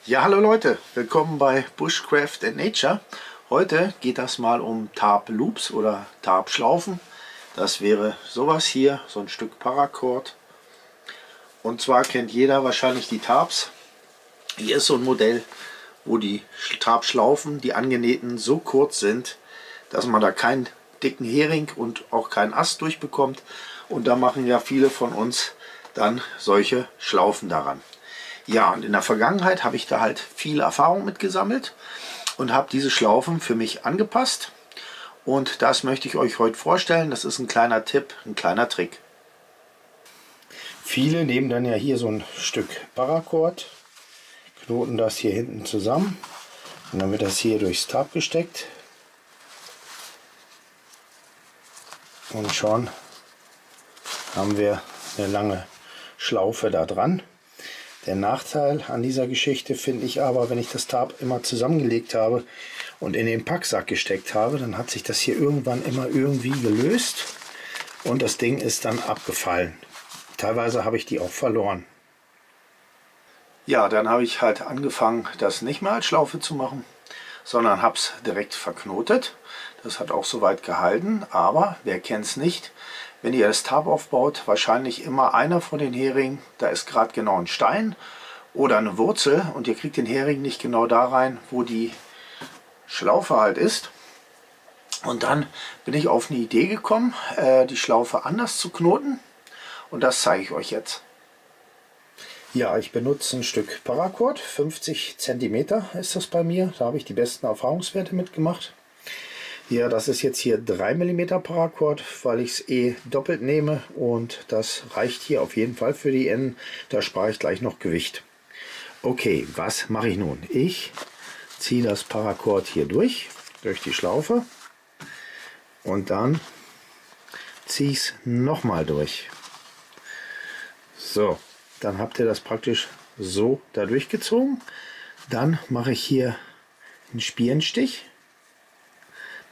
Ja, hallo Leute, willkommen bei Bushcraft and Nature. Heute geht das mal um Tarp Loops oder Tarp Schlaufen. Das wäre sowas hier, so ein Stück Paracord. Und zwar kennt jeder wahrscheinlich die Tarps. Hier ist so ein Modell, wo die Tarp Schlaufen, die angenähten, so kurz sind, dass man da keinen dicken Hering und auch keinen Ast durchbekommt. Und da machen ja viele von uns dann solche Schlaufen daran. Ja, und in der Vergangenheit habe ich da halt viel Erfahrung mit gesammelt und habe diese Schlaufen für mich angepasst. Und das möchte ich euch heute vorstellen. Das ist ein kleiner Tipp, ein kleiner Trick. Viele nehmen dann ja hier so ein Stück Paracord, knoten das hier hinten zusammen und dann wird das hier durchs Tarp gesteckt. Und schon haben wir eine lange Schlaufe da dran. Der Nachteil an dieser Geschichte finde ich aber, wenn ich das Tarp immer zusammengelegt habe und in den Packsack gesteckt habe, dann hat sich das hier irgendwann immer irgendwie gelöst und das Ding ist dann abgefallen. Teilweise habe ich die auch verloren. Ja, dann habe ich halt angefangen, das nicht mehr als Schlaufe zu machen, sondern habe es direkt verknotet. Das hat auch soweit gehalten, aber wer kennt es nicht? Wenn ihr das Tarp aufbaut, wahrscheinlich immer einer von den Heringen, da ist gerade genau ein Stein oder eine Wurzel und ihr kriegt den Hering nicht genau da rein, wo die Schlaufe halt ist. Und dann bin ich auf eine Idee gekommen, die Schlaufe anders zu knoten und das zeige ich euch jetzt. Ja, ich benutze ein Stück Paracord, 50 cm ist das bei mir, da habe ich die besten Erfahrungswerte mitgemacht. Ja, das ist jetzt hier 3 mm Paracord, weil ich es doppelt nehme und das reicht hier auf jeden Fall für die Enden. Da spare ich gleich noch Gewicht. Okay, was mache ich nun? Ich ziehe das Paracord hier durch die Schlaufe und dann ziehe ich es nochmal durch. So, dann habt ihr das praktisch so da durchgezogen. Dann mache ich hier einen Spierenstich.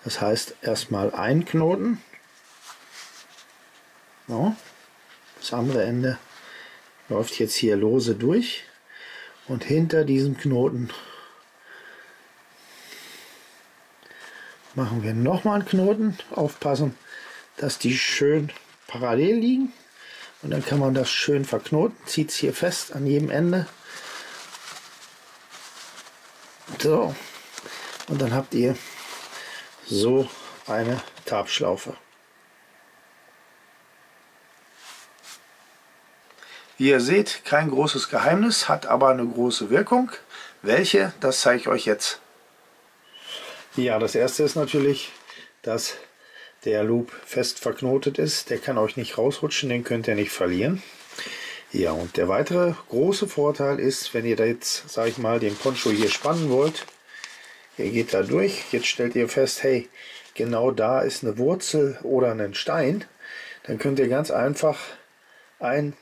Das heißt, erstmal einen Knoten, so, das andere Ende läuft jetzt hier lose durch und hinter diesem Knoten machen wir nochmal einen Knoten, aufpassen, dass die schön parallel liegen und dann kann man das schön verknoten, zieht es hier fest an jedem Ende, so, und dann habt ihr so eine Tarpschlaufe. Wie ihr seht, kein großes Geheimnis, hat aber eine große Wirkung. Welche? Das zeige ich euch jetzt. Ja, das erste ist natürlich, dass der Loop fest verknotet ist. Der kann euch nicht rausrutschen, den könnt ihr nicht verlieren. Ja, und der weitere große Vorteil ist, wenn ihr da jetzt, sage ich mal, den Poncho hier spannen wollt, ihr geht da durch, jetzt stellt ihr fest, hey, genau da ist eine Wurzel oder ein Stein. Dann könnt ihr ganz einfach einen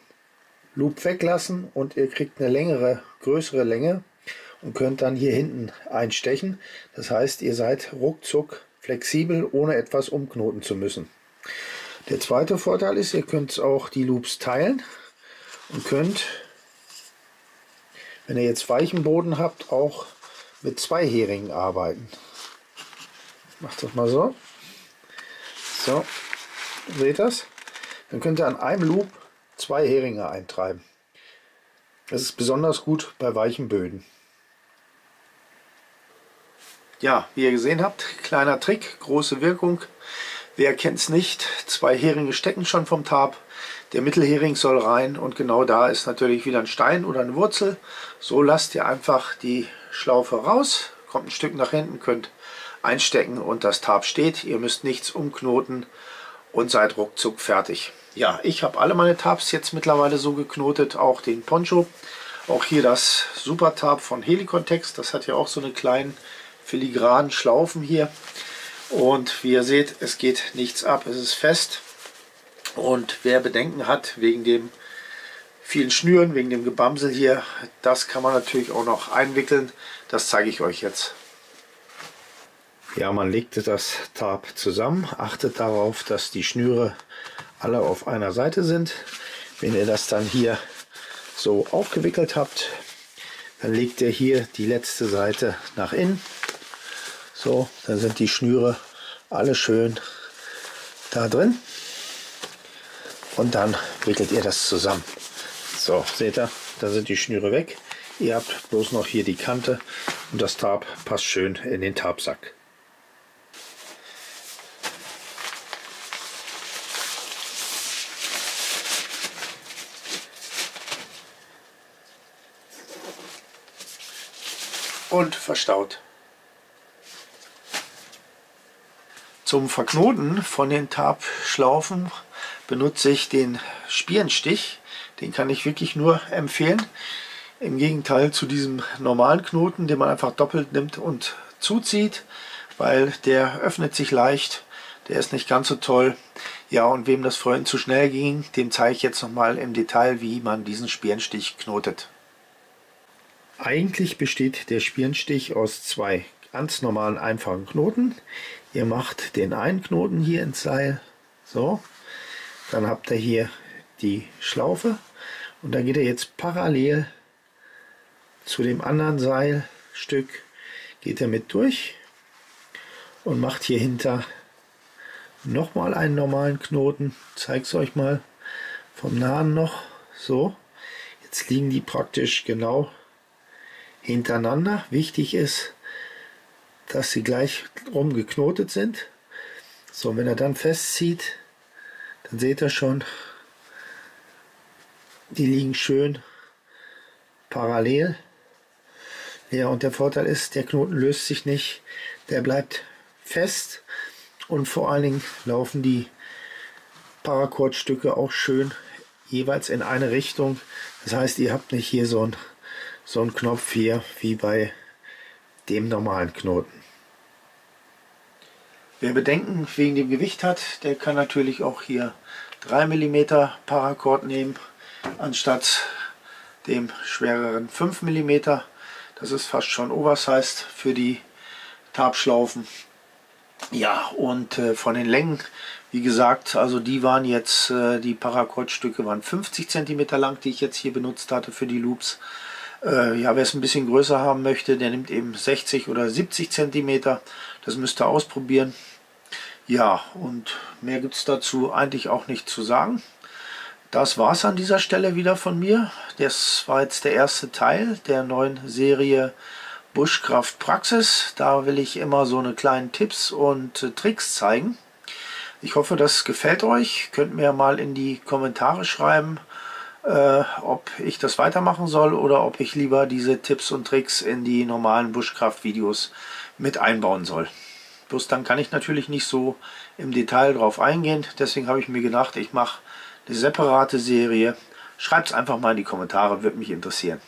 Loop weglassen und ihr kriegt eine längere, größere Länge und könnt dann hier hinten einstechen. Das heißt, ihr seid ruckzuck flexibel, ohne etwas umknoten zu müssen. Der zweite Vorteil ist, ihr könnt auch die Loops teilen und könnt, wenn ihr jetzt weichen Boden habt, auch mit 2 Heringen arbeiten. Macht das mal so. So, seht das? Dann könnt ihr an einem Loop 2 Heringe eintreiben. Das ist besonders gut bei weichen Böden. Ja, wie ihr gesehen habt, kleiner Trick, große Wirkung. Wer kennt es nicht? 2 Heringe stecken schon vom Tarp. Der Mittelhering soll rein und genau da ist natürlich wieder ein Stein oder eine Wurzel. So lasst ihr einfach die Schlaufe raus, kommt ein Stück nach hinten, könnt einstecken und das Tarp steht. Ihr müsst nichts umknoten und seid ruckzuck fertig. Ja, ich habe alle meine Tarps jetzt mittlerweile so geknotet, auch den Poncho. Auch hier das Super Tarp von Helicontex, das hat ja auch so eine kleinen filigranen Schlaufen hier. Und wie ihr seht, es geht nichts ab, es ist fest. Und wer Bedenken hat wegen dem vielen Schnüren, wegen dem Gebamsel hier, das kann man natürlich auch noch einwickeln. Das zeige ich euch jetzt. Ja, man legt das Tarp zusammen, achtet darauf, dass die Schnüre alle auf einer Seite sind. Wenn ihr das dann hier so aufgewickelt habt, Dann legt ihr hier die letzte Seite nach innen. So, dann sind die Schnüre alle schön da drin. Und dann wickelt ihr das zusammen. So, seht ihr, da sind die Schnüre weg. Ihr habt bloß noch hier die Kante und das Tarp passt schön in den Tarpsack. Und verstaut. Zum Verknoten von den Tarpschlaufen benutze ich den Spierenstich. Den kann ich wirklich nur empfehlen. Im Gegenteil zu diesem normalen Knoten, den man einfach doppelt nimmt und zuzieht, weil der öffnet sich leicht. Der ist nicht ganz so toll. Ja, und wem das vorhin zu schnell ging, dem zeige ich jetzt nochmal im Detail, wie man diesen Spierenstich knotet. Eigentlich besteht der Spierenstich aus zwei ganz normalen, einfachen Knoten. Ihr macht den einen Knoten hier ins Seil, so. Dann habt ihr hier die Schlaufe und dann geht ihr jetzt parallel zu dem anderen Seilstück, geht ihr mit durch und macht hier hinter nochmal einen normalen Knoten. Ich zeige es euch mal vom Nahen noch, so. Jetzt liegen die praktisch genau hintereinander. Wichtig ist, dass sie gleich rum geknotet sind. So, wenn er dann festzieht, dann seht ihr schon, die liegen schön parallel. Ja, und der Vorteil ist, der Knoten löst sich nicht, der bleibt fest und vor allen Dingen laufen die Paracord-Stücke auch schön jeweils in eine Richtung. Das heißt, ihr habt nicht hier so einen Knopf hier wie bei dem normalen Knoten. Wer Bedenken wegen dem Gewicht hat, der kann natürlich auch hier 3 mm Paracord nehmen, anstatt dem schwereren 5 mm. Das ist fast schon oversized für die Tarpschlaufen. Ja, und von den Längen, wie gesagt, also die waren jetzt, die Paracord-Stücke waren 50 cm lang, die ich jetzt hier benutzt hatte für die Loops. Ja, wer es ein bisschen größer haben möchte, der nimmt eben 60 oder 70 cm. Das müsst ihr ausprobieren. Ja, und mehr gibt es dazu eigentlich auch nicht zu sagen. Das war es an dieser Stelle wieder von mir. Das war jetzt der erste Teil der neuen Serie Bushcraft Praxis. Da will ich immer so eine kleinen Tipps und Tricks zeigen. Ich hoffe, das gefällt euch. Könnt mir mal in die Kommentare schreiben, ob ich das weitermachen soll oder ob ich lieber diese Tipps und Tricks in die normalen Bushcraft-Videos mit einbauen soll. Bloß dann kann ich natürlich nicht so im Detail drauf eingehen. Deswegen habe ich mir gedacht, ich mache eine separate Serie. Schreibt es einfach mal in die Kommentare, würde mich interessieren.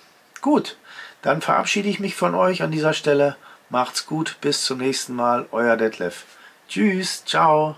Gut, dann verabschiede ich mich von euch an dieser Stelle. Macht's gut, bis zum nächsten Mal, euer Detlef. Tschüss, ciao.